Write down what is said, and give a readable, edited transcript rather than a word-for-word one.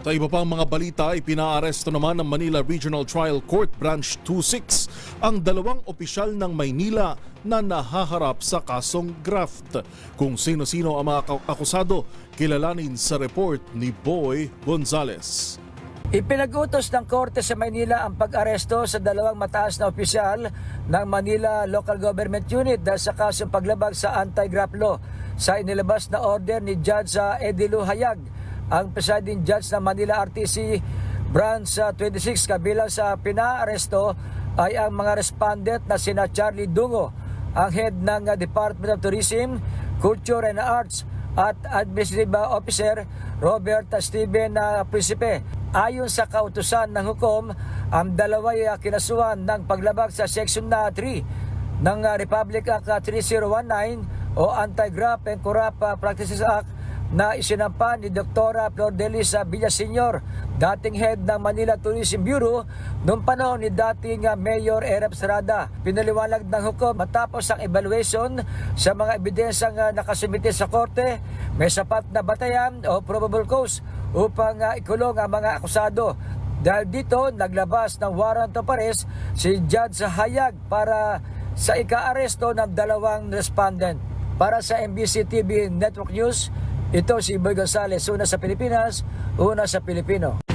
Sa iba pang mga balita, ipinaaresto naman ng Manila Regional Trial Court Branch 26 ang dalawang opisyal ng Maynila na nahaharap sa kasong graft. Kung sino-sino ang mga akusado, kilalanin sa report ni Boy Gonzales. Ipinag-utos ng Korte sa Maynila ang pag-aresto sa dalawang mataas na opisyal ng Manila Local Government Unit dahil sa kasong paglabag sa anti-graft law sa inilabas na order ni Judge Edilu Hayag. Ang presiding judge ng Manila RTC Branch 26 kabilang sa pinaaresto ay ang mga respondent na sina Charlie Dungo, ang head ng Department of Tourism, Culture and Arts at Administrative Officer Robert Steven Principe. Ayon sa kautusan ng hukom, ang dalawa ay kinasuhan ng paglabag sa Section 3 ng Republic Act 3019 o Anti-Graft and Corrupt Practices Act na isinampa ni Dr. Flordelis Villaseñor, dating head ng Manila Tourism Bureau noong panahon ni dating Mayor Erap Estrada. Pinaliwanag ng hukom matapos ang evaluation sa mga ebidensyang nakasumite sa korte, may sapat na batayan o probable cause upang ikulong ang mga akusado. Dahil dito, naglabas ng warrant of arrest si Judge Hayag para sa ika-aresto ng dalawang respondent. Para sa MBC TV Network News, ito si Boy Gonzales, una sa Pilipinas, una sa Pilipino.